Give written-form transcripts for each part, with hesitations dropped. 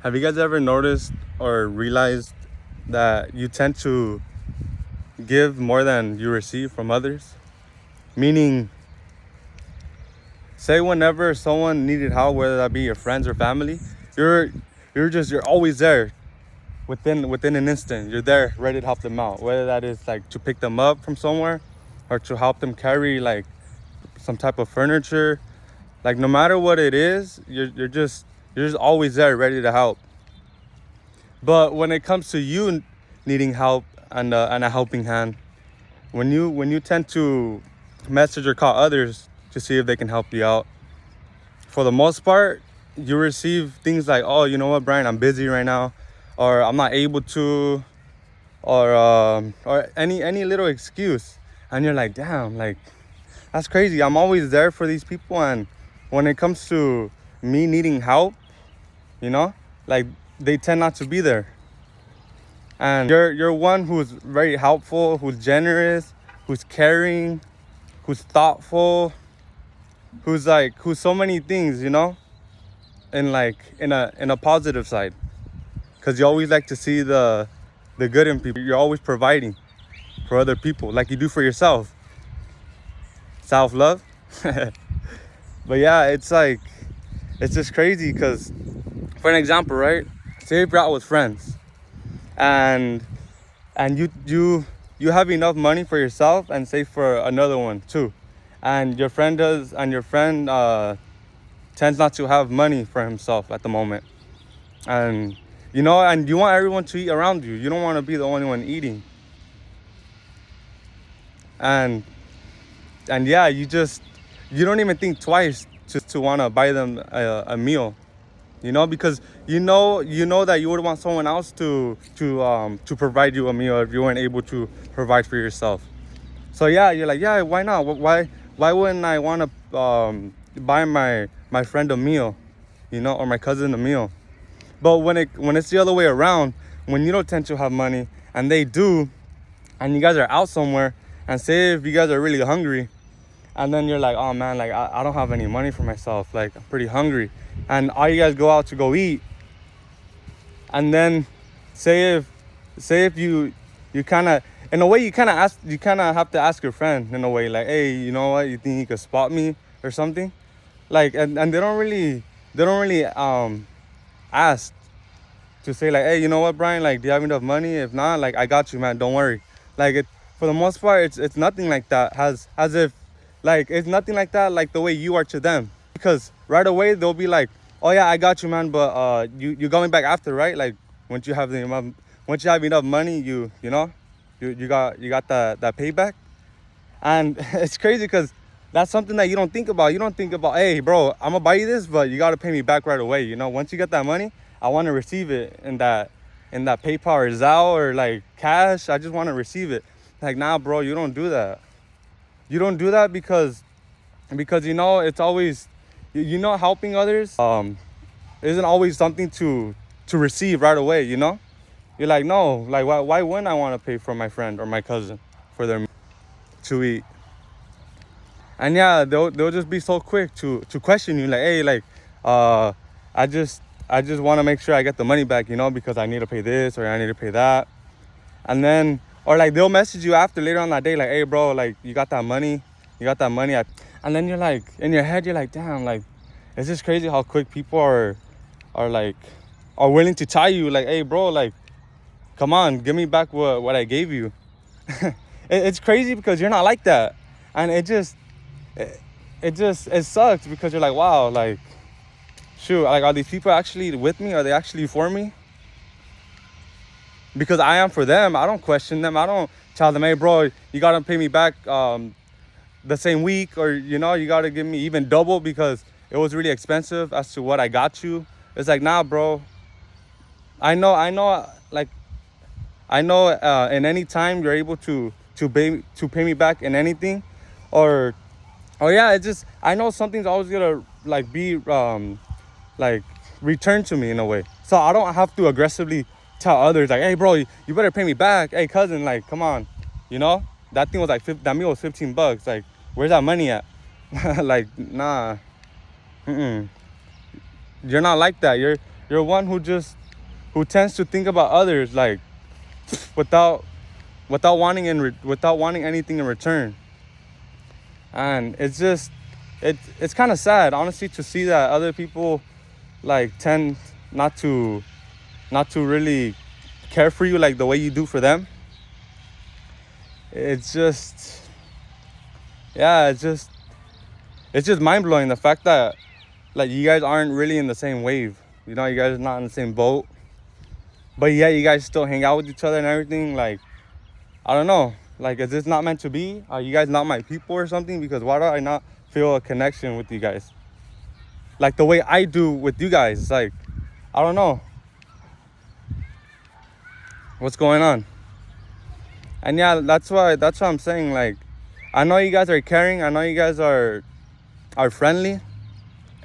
Have you guys ever noticed or realized that you tend to give more than you receive from others? Meaning, say whenever someone needed help, whether that be your friends or family, you're you're always there within an instant. You're there ready to help them out. Whether that is like to pick them up from somewhere or to help them carry like some type of furniture. Like no matter what it is, you're just always there ready to help. But when it comes to you needing help and a helping hand, when you tend to message or call others to see if they can help you out, for the most part, you receive things like, "Oh, you know what, Brian, I'm busy right now," or "I'm not able to," or any little excuse, and you're like, "Damn, like that's crazy. I'm always there for these people, and when it comes to me needing help, you know, like they tend not to be there." And you're one who's very helpful, who's generous, who's caring, who's thoughtful, who's so many things, in like in a positive side. Cause you always like to see the good in people. You're always providing for other people, like you do for yourself. Self love. But yeah, it's just crazy. Cause for an example, right? Say if you're out with friends, and you have enough money for yourself and save for another one too, and your friend tends not to have money for himself at the moment, and and you want everyone to eat around you. You don't want to be the only one eating, and yeah, you don't even think twice to want to buy them a meal, because you know that you would want someone else to provide you a meal if you weren't able to provide for yourself. So yeah, you're like, yeah, why not? Why wouldn't I want to buy my friend a meal, or my cousin a meal? But when it's the other way around, when you don't tend to have money and they do, and you guys are out somewhere, and say if you guys are really hungry, and then you're like, oh man, like I don't have any money for myself, like I'm pretty hungry, and all you guys go out to go eat, and then say if you kind of, in a way, you kind of have to ask your friend in a way, like, hey, you know what, you think you could spot me or something, like, and they don't really ask to say like, hey, you know what, Brian, like, do you have enough money? If not, like, I got you, man, don't worry. Like, for the most part, it's nothing like that, as if, like, it's nothing like that, like the way you are to them, because right away they'll be like, oh yeah, I got you, man, but you got me back after, right? Like, once you have enough money, you got that payback. And it's crazy because that's something that you don't think about. You don't think about, hey, bro, I'm gonna buy you this, but you gotta pay me back right away. Once you get that money, I want to receive it in that PayPal or Zelle or like cash. I just want to receive it. Like, nah, bro, you don't do that. You don't do that because it's always, helping others isn't always something to receive right away. You're like, no, like, why wouldn't I want to pay for my friend or my cousin for their meal to eat? And yeah, they'll just be so quick to question you, like, hey, like, I just want to make sure I get the money back, because I need to pay this or I need to pay that. And then, or like, they'll message you after later on that day, like, hey, bro, like, you got that money? And then you're like, in your head, you're like, damn, like, it's just crazy how quick people are willing to tell you, like, hey, bro, like, come on, give me back what I gave you. It's crazy because you're not like that. And it sucks because you're like, wow, like, shoot, like, are these people actually with me? Are they actually for me? Because I am for them. I don't question them. I don't tell them, hey, bro, you gotta pay me back the same week, or you gotta give me even double because it was really expensive as to what I got you. It's like, nah, bro, I know, like, I know in any time you're able to pay me back in anything, or yeah, it's just, I know something's always gonna like be like returned to me in a way, so I don't have to aggressively tell others like, hey, bro, you better pay me back. Hey, cousin, like, come on, that thing was like that meal was $15. Like, where's that money at? Like, nah, you're not like that. You're one who tends to think about others, like, without without wanting anything in return. And it's kind of sad, honestly, to see that other people like tend not to really care for you like the way you do for them. It's just, yeah, it's just mind-blowing, the fact that like you guys aren't really in the same wave. You know, you guys are not in the same boat, but yeah, you guys still hang out with each other and everything. Like, I don't know, like, is this not meant to be? Are you guys not my people or something? Because why do I not feel a connection with you guys like the way I do with you guys? It's like, I don't know what's going on. And yeah, that's why I'm saying, like, I know you guys are caring, I know you guys are friendly,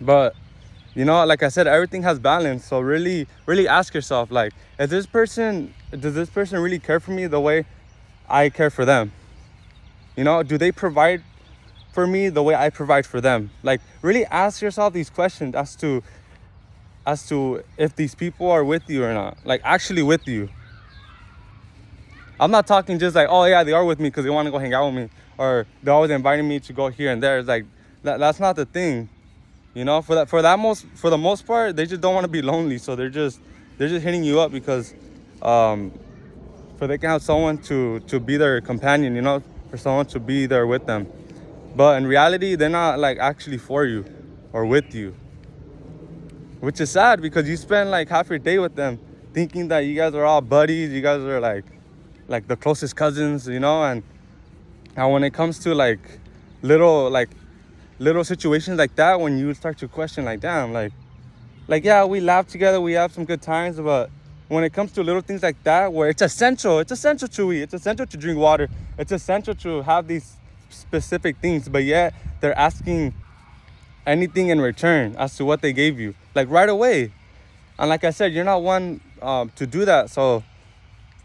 but you know, like I said, everything has balance. So really ask yourself, like, does this person really care for me the way I care for them? You know, do they provide for me the way I provide for them? Like, really ask yourself these questions as to if these people are with you or not, like actually with you. I'm not talking just like, oh yeah, they are with me because they want to go hang out with me, or they're always inviting me to go here and there. It's like, that's not the thing. You know, for the most part, they just don't want to be lonely, so they're just hitting you up because for they can have someone to be their companion, you know, for someone to be there with them. But in reality, they're not like actually for you or with you, which is sad because you spend like half your day with them thinking that you guys are all buddies, you guys are like the closest cousins, you know. And when it comes to like little situations like that, when you start to question, like, damn, like yeah, we laugh together, we have some good times, but when it comes to little things like that, where it's essential to eat, it's essential to drink water, it's essential to have these specific things, but yet they're asking anything in return as to what they gave you, like, right away. And like I said, you're not one to do that. So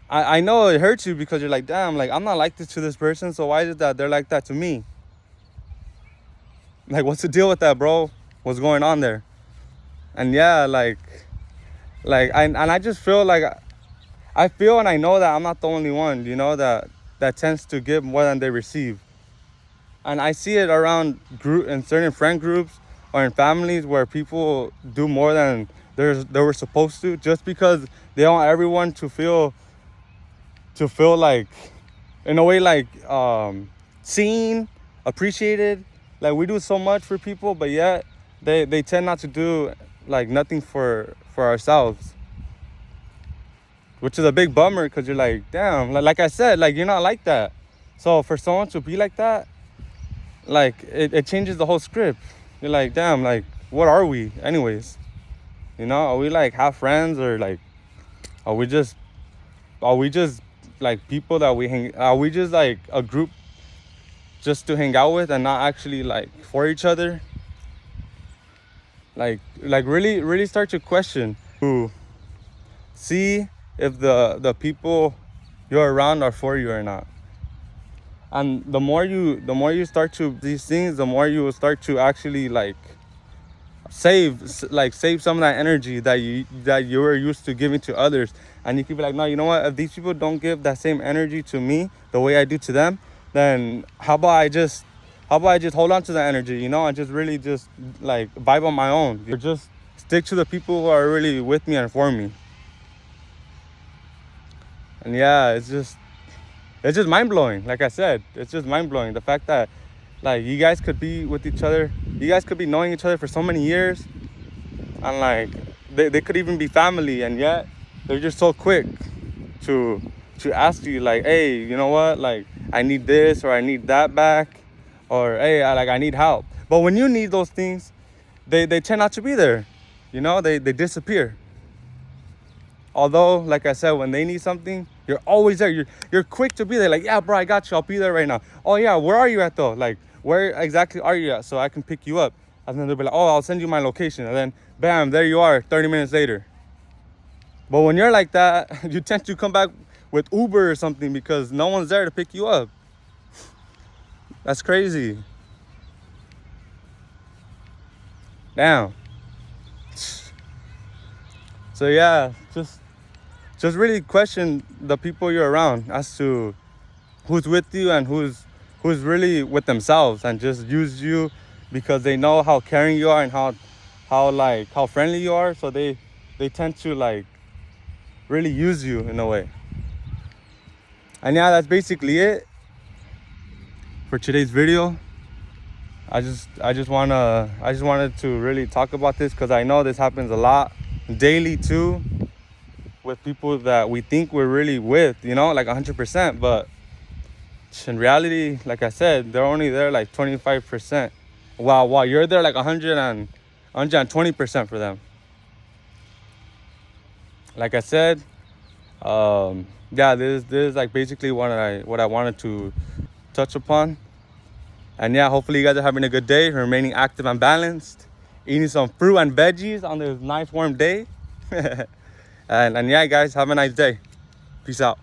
I know it hurts you because you're like, damn, like, I'm not like this to this person, so why is it that they're like that to me? Like, what's the deal with that, bro? What's going on there? And yeah, I just feel like I feel and I know that I'm not the only one, you know, that tends to give more than they receive. And I see it around in certain friend groups or in families where people do more than they were supposed to, just because they want everyone to feel like, in a way, like, seen, appreciated. Like, we do so much for people, but yet they tend not to do like nothing for ourselves, which is a big bummer, because you're like, damn, like I said, like, you're not like that. So for someone to be like that, like, it changes the whole script. You're like, damn, like, what are we anyways? You know, are we like half friends, or like are we just like people that are we just like a group just to hang out with and not actually like for each other? Like really start to question, to see if the people you're around are for you or not. And the more you start to these things, the more you will start to actually like save some of that energy that you were used to giving to others. And you could be like, no, you know what, if these people don't give that same energy to me the way I do to them, then how about I just hold on to that energy, you know, and just really just like vibe on my own, or just stick to the people who are really with me and for me. And yeah, it's just mind-blowing. Like I said, it's just mind-blowing, the fact that like you guys could be with each other, you guys could be knowing each other for so many years, and like they could even be family, and yet they're just so quick to ask you, like, hey, you know what, like, I need this or I need that back, or hey, I need help. But when you need those things, they tend not to be there, you know. They disappear. Although, like I said, when they need something, you're always there. You're quick to be there. Like, yeah, bro, I got you. I'll be there right now. Oh yeah, where are you at though? Like, where exactly are you at, so I can pick you up? And then they'll be like, oh, I'll send you my location. And then, bam, there you are, 30 minutes later. But when you're like that, you tend to come back with Uber or something because no one's there to pick you up. That's crazy. Damn. So yeah, just really question the people you're around as to who's with you and who's really with themselves and just use you because they know how caring you are and how friendly you are. So they tend to like really use you in a way. And yeah, that's basically it for today's video. I just wanted to really talk about this because I know this happens a lot daily too with people that we think we're really with, you know, like 100%, but in reality, like I said, they're only there like 25%. While you're there like 120% for them. Like I said, yeah, this is like basically what I wanted to touch upon. And yeah, hopefully you guys are having a good day, remaining active and balanced, eating some fruit and veggies on this nice warm day. and yeah, guys, have a nice day. Peace out.